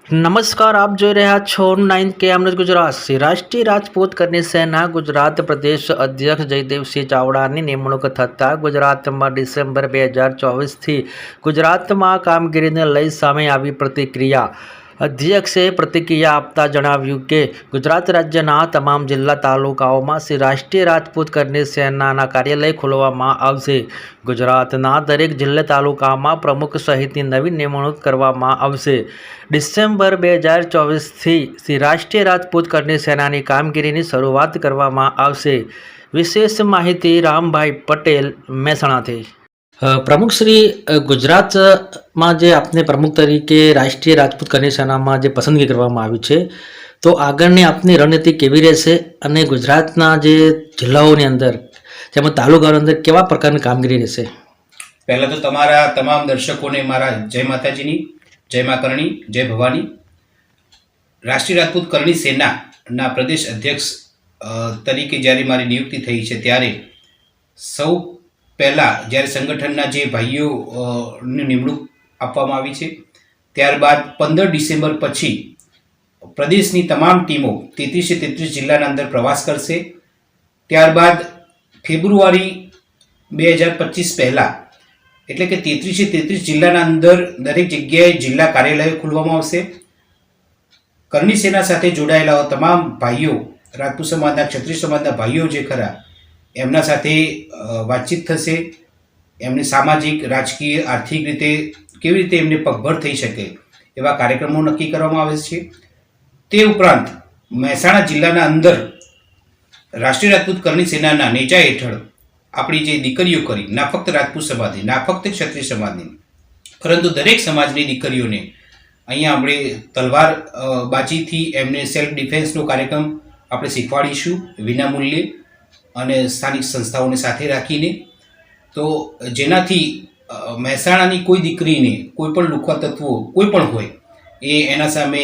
નમસ્કાર, આપ જોઈ રહ્યા છો 9 કેએમ ન્યૂઝ ગુજરાત. રાષ્ટ્રીય રાજપૂત કરની સેના ગુજરાત પ્રદેશ અધ્યક્ષ જયદેવસિંહ ચાવડાની નિમણૂક થતાં ગુજરાતમાં ડિસેમ્બર 2024થી ગુજરાતમાં કામગીરીને લઈ સામે આવી પ્રતિક્રિયા. અધ્યક્ષે પ્રતિક્રિયા આપતા જણાવ્યું કે ગુજરાત રાજ્યના તમામ જિલ્લા તાલુકાઓમાં શ્રી રાષ્ટ્રીય રાજપૂત કરની સેનાના કાર્યાલય ખોલવામાં આવશે. ગુજરાતના દરેક જિલ્લા તાલુકામાં પ્રમુખ સહિતની નવી નિમણૂક કરવામાં આવશે. ડિસેમ્બર 2024થી શ્રી રાષ્ટ્રીય રાજપૂત કરની સેનાની કામગીરીની શરૂઆત કરવામાં આવશે. વિશેષ માહિતી રામભાઈ પટેલ, મહેસાણાથી. પ્રમુખ શ્રી, ગુજરાતમાં જે આપને પ્રમુખ તરીકે રાષ્ટ્રીય રાજપૂત કરની સેનામાં જે પસંદગી કરવામાં આવી છે, તો આગળની આપની રણનીતિ કેવી રહેશે અને ગુજરાતના જે જિલ્લાઓની અંદર જેમાં તાલુકાઓની અંદર કેવા પ્રકારની કામગીરી રહેશે? પહેલાં તો તમારા તમામ દર્શકોને મારા જય માતાજીની, જય મા કરણી, જય ભવાની. રાષ્ટ્રીય રાજપૂત કરણી સેનાના પ્રદેશ અધ્યક્ષ તરીકે જ્યારે મારી નિયુક્તિ થઈ છે, ત્યારે સૌ પહેલાં જ્યારે સંગઠનના જે ભાઈઓની નિમણૂક આપવામાં આવી છે, ત્યારબાદ 15 ડિસેમ્બર પછી પ્રદેશની તમામ ટીમો 33 જિલ્લાના અંદર પ્રવાસ કરશે. ત્યારબાદ ફેબ્રુઆરી 2025 પહેલાં, એટલે કે 33 જિલ્લાના અંદર દરેક જગ્યાએ જિલ્લા કાર્યાલયો ખોલવામાં આવશે. કરણી સેના સાથે જોડાયેલા તમામ ભાઈઓ, રાજપૂત સમાજના, ક્ષત્રિય સમાજના ભાઈઓ જે ખરા, એમના સાથે વાતચીત થશે. એમને સામાજિક, રાજકીય, આર્થિક રીતે કેવી રીતે એમને પગભર થઈ શકે એવા કાર્યક્રમો નક્કી કરવામાં આવે છે. તે ઉપરાંત મહેસાણા જિલ્લાના અંદર રાષ્ટ્રીય રાજપૂત કરણી સેનાના નેજા હેઠળ આપણી જે દીકરીઓ કરી, ના ફક્ત રાજપૂત સમાજની, ના ફક્ત ક્ષત્રિય સમાજની, પરંતુ દરેક સમાજની દીકરીઓને અહીંયા આપણે તલવાર બાજીથી એમને સેલ્ફ ડિફેન્સનો કાર્યક્રમ આપણે શીખવાડીશું વિનામૂલ્યે અને સ્થાનિક સંસ્થાઓને સાથે રાખીને. તો જેનાથી મહેસાણાની કોઈ દીકરીને કોઈ પણ લુખ્ખા તત્વો કોઈ પણ હોય એ એના સામે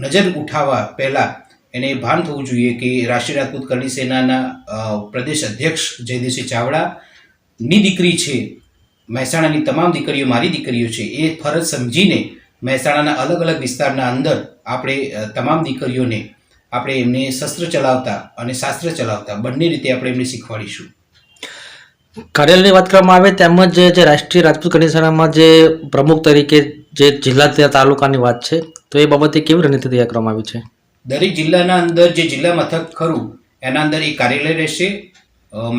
નજર ઉઠાવવા પહેલાં એને ભાન થવું જોઈએ કે રાષ્ટ્રીય રાજપૂત કરણી સેનાના પ્રદેશ અધ્યક્ષ જયદેવસિંહ ચાવડાની દીકરી છે. મહેસાણાની તમામ દીકરીઓ મારી દીકરીઓ છે. એ ફરજ સમજીને મહેસાણાના અલગ અલગ વિસ્તારના અંદર આપણે તમામ દીકરીઓને આપણે એમને શસ્ત્ર ચલાવતા અને શાસ્ત્ર ચલાવતા બંને રીતે આપણે એમને શીખવાડીશું. કાર્યાલયની વાત કરવામાં આવે તેમજ જે રાષ્ટ્રીય રાજપૂત કરની સેનામાં જે પ્રમુખ તરીકે જે જિલ્લા તાલુકાની વાત છે, તો એ બાબતે કેવી રણનીતિ તૈયાર કરવામાં આવી છે? દરેક જિલ્લાના અંદર જે જિલ્લા મથક ખરું એના અંદર એક કાર્યાલય રહેશે.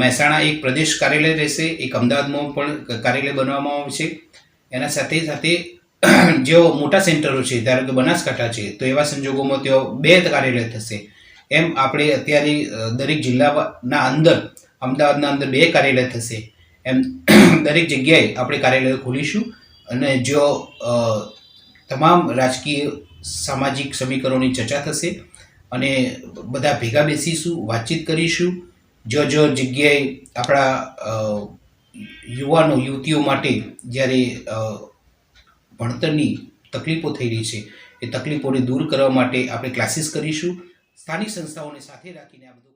મહેસાણા એક પ્રદેશ કાર્યાલય રહેશે, એક અમદાવાદમાં પણ કાર્યાલય બનાવવામાં આવશે. એના સાથે સાથે જેઓ મોટા સેન્ટરો છે, ધારો કે બનાસકાંઠા છે, તો એવા સંજોગોમાં તેઓ 2 કાર્યાલય થશે. એમ આપણે અત્યારે દરેક જિલ્લાના અંદર, અમદાવાદના અંદર 2 કાર્યાલય થશે. એમ દરેક જગ્યાએ આપણે કાર્યાલયો ખોલીશું અને જો તમામ રાજકીય, સામાજિક સમીકરણોની ચર્ચા થશે અને બધા ભેગા બેસીશું, વાતચીત કરીશું. જો જગ્યાએ આપણા યુવાનો, યુવતીઓ માટે જ્યારે ભણતરની તકલીફો થઈ રહી છે, એ તકલીફોને દૂર કરવા માટે આપણે ક્લાસીસ કરીશું. સ્થાનિક સંસ્થાઓને સાથે રાખીને આ બધું